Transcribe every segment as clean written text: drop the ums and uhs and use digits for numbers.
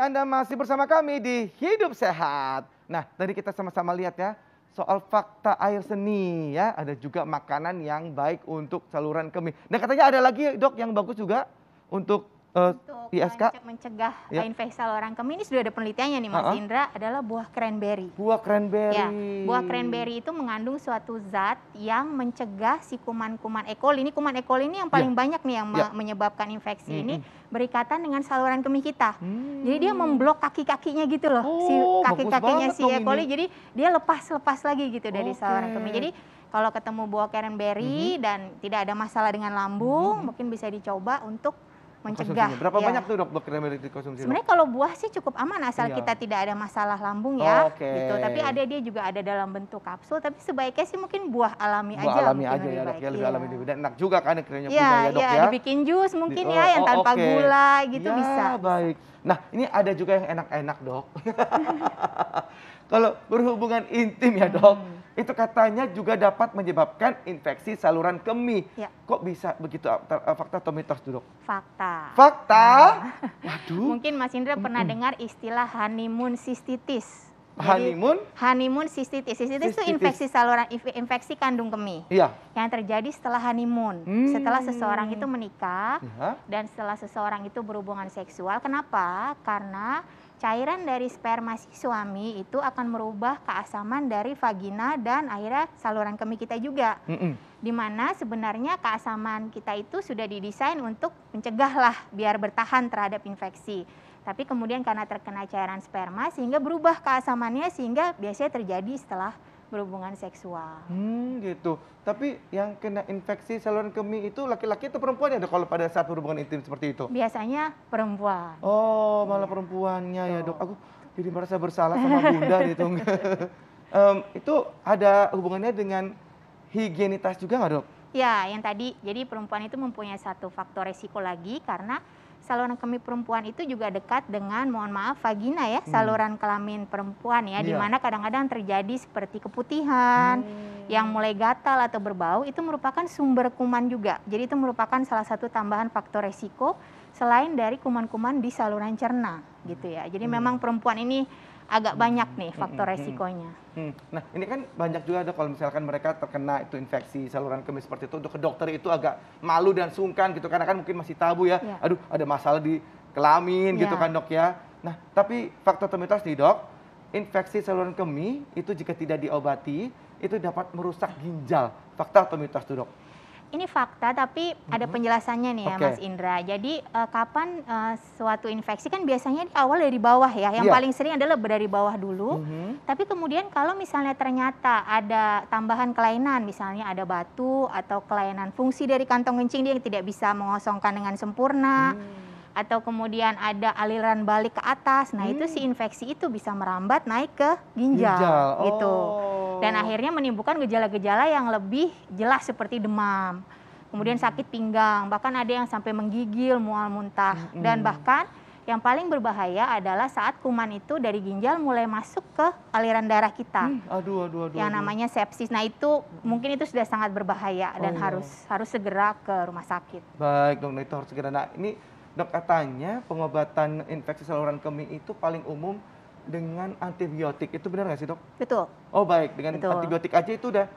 Anda masih bersama kami di Hidup Sehat. Nah, tadi kita sama-sama lihat ya, soal fakta air seni ya. Ada juga makanan yang baik untuk saluran kemih. Dan katanya ada lagi dok yang bagus juga untuk ISK. Mencegah Ya. infeksi saluran kemih, ini sudah ada penelitiannya nih Mas Indra, adalah buah cranberry. Buah cranberry. Ya, buah cranberry itu mengandung suatu zat yang mencegah si kuman-kuman E. coli. Ini kuman E. coli ini yang paling banyak nih yang menyebabkan infeksi ini berikatan dengan saluran kemih kita. Jadi dia memblok kaki-kakinya gitu loh, si kaki-kakinya si E. coli. Jadi dia lepas lagi gitu dari saluran kemih. Jadi kalau ketemu buah cranberry dan tidak ada masalah dengan lambung, mungkin bisa dicoba untuk mencegah. Berapa banyak tuh dok buah cranberry dikonsumsi? Sebenarnya kalau buah sih cukup aman asal kita tidak ada masalah lambung ya, gitu. Tapi dia juga ada dalam bentuk kapsul. Tapi sebaiknya sih mungkin buah alami aja. Buah alami aja ya dok, ya lebih alami. Dan enak juga kan akhirnya punya ya dok ya. Dibikin jus mungkin ya yang tanpa gula gitu bisa. Baik. Nah ini ada juga yang enak-enak dok. Kalau berhubungan intim ya dok, itu katanya juga dapat menyebabkan infeksi saluran kemih. Kok bisa begitu? Fakta atau mitos tuh dok? Fakta. Fakta? Waduh. Mungkin Mas Indra pernah dengar istilah honeymoon cystitis. Honeymoon cystitis. Cystitis itu infeksi saluran, infeksi kandung kemih. Yang terjadi setelah honeymoon. Setelah seseorang itu menikah dan setelah seseorang itu berhubungan seksual. Kenapa? Karena cairan dari sperma si suami itu akan merubah keasaman dari vagina dan akhirnya saluran kemih kita juga. Dimana sebenarnya keasaman kita itu sudah didesain untuk mencegah lah biar bertahan terhadap infeksi. Tapi kemudian karena terkena cairan sperma sehingga berubah keasamannya sehingga biasanya terjadi setelah berhubungan seksual. Gitu. Tapi yang kena infeksi saluran kemih itu laki-laki atau perempuan ya dok kalau pada saat berhubungan intim seperti itu? Biasanya perempuan. Oh, malah perempuannya ya dok. Aku jadi merasa bersalah sama bunda gitu. Itu ada hubungannya dengan higienitas juga nggak dok? Ya, yang tadi, jadi perempuan itu mempunyai satu faktor resiko lagi karena saluran kemih perempuan itu juga dekat dengan, mohon maaf, vagina ya, saluran kelamin perempuan ya, di mana kadang-kadang terjadi seperti keputihan, yang mulai gatal atau berbau, itu merupakan sumber kuman juga. Jadi itu merupakan salah satu tambahan faktor resiko selain dari kuman-kuman di saluran cerna gitu ya. Jadi memang perempuan ini agak banyak nih faktor resikonya. Nah ini kan banyak juga ada kalau misalkan mereka terkena itu infeksi saluran kemih seperti itu, untuk ke dokter itu agak malu dan sungkan gitu karena kan mungkin masih tabu ya. Aduh ada masalah di kelamin gitu kan dok ya. Nah tapi fakta atau mitos nih dok, infeksi saluran kemih itu jika tidak diobati itu dapat merusak ginjal. Fakta atau mitos tuh dok? Ini fakta, tapi ada penjelasannya nih ya Mas Indra. Jadi kapan suatu infeksi kan biasanya di awal dari bawah ya. Yang paling sering adalah dari bawah dulu. Tapi kemudian kalau misalnya ternyata ada tambahan kelainan, misalnya ada batu atau kelainan fungsi dari kantong kencing dia yang tidak bisa mengosongkan dengan sempurna. Atau kemudian ada aliran balik ke atas. Nah itu si infeksi itu bisa merambat naik ke ginjal. Gitu. Dan akhirnya menimbulkan gejala-gejala yang lebih jelas seperti demam, kemudian sakit pinggang, bahkan ada yang sampai menggigil, mual muntah, dan bahkan yang paling berbahaya adalah saat kuman itu dari ginjal mulai masuk ke aliran darah kita, yang namanya sepsis. Nah itu mungkin itu sudah sangat berbahaya dan harus segera ke rumah sakit. Baik dok, itu harus segera. Nah ini dok katanya pengobatan infeksi saluran kemih itu paling umum dengan antibiotik, itu benar nggak sih dok? Betul. Oh baik, dengan antibiotik aja itu udah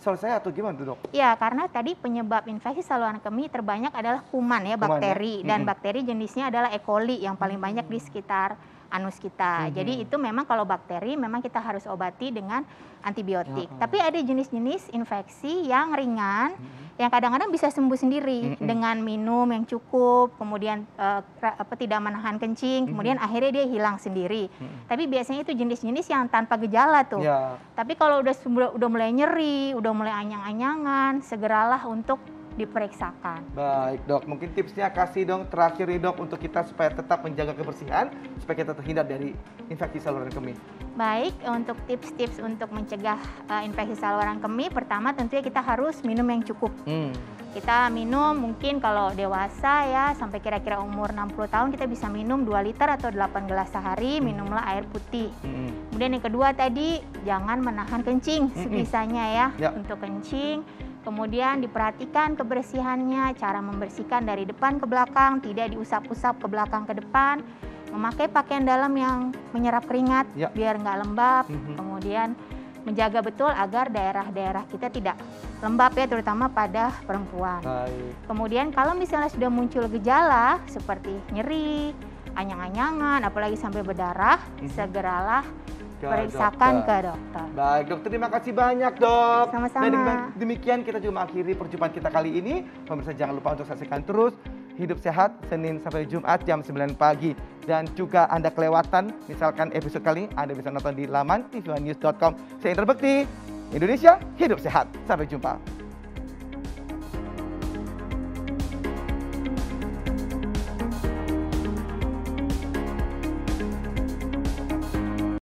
selesai atau gimana tuh dok? Ya karena tadi penyebab infeksi saluran kemih terbanyak adalah kuman ya, bakteri. Dan bakteri jenisnya adalah E. coli yang paling banyak di sekitar anus kita. Jadi itu memang kalau bakteri memang kita harus obati dengan antibiotik. Tapi ada jenis-jenis infeksi yang ringan, yang kadang-kadang bisa sembuh sendiri dengan minum yang cukup, kemudian tidak menahan kencing, kemudian akhirnya dia hilang sendiri. Tapi biasanya itu jenis-jenis yang tanpa gejala tuh. Tapi kalau udah mulai nyeri, udah mulai anyang-anyangan, segeralah untuk diperiksakan. Baik dok, mungkin tipsnya kasih dong terakhir nih dok untuk kita supaya tetap menjaga kebersihan, supaya kita terhindar dari infeksi saluran kemih. Baik, untuk tips-tips untuk mencegah infeksi saluran kemih, pertama tentunya kita harus minum yang cukup. Kita minum mungkin kalau dewasa ya sampai kira-kira umur 60 tahun kita bisa minum 2 liter atau 8 gelas sehari, minumlah air putih. Kemudian yang kedua tadi jangan menahan kencing sebisanya ya untuk kencing. Kemudian diperhatikan kebersihannya, cara membersihkan dari depan ke belakang, tidak diusap-usap ke belakang ke depan. memakai pakaian dalam yang menyerap keringat biar nggak lembab, kemudian menjaga betul agar daerah-daerah kita tidak lembab ya, terutama pada perempuan. Kemudian kalau misalnya sudah muncul gejala seperti nyeri, anyang-anyangan, apalagi sampai berdarah, segeralah periksakan ke dokter. Baik, dokter, terima kasih banyak, dok. Sama-sama. Dan demikian kita juga mengakhiri perjumpaan kita kali ini. Pemirsa jangan lupa untuk saksikan terus Hidup Sehat Senin sampai Jumat jam 9 pagi. Dan juga Anda kelewatan misalkan episode kali ini, Anda bisa nonton di laman tvnews.com. Saya Indra Bekti, Indonesia Hidup Sehat. Sampai jumpa.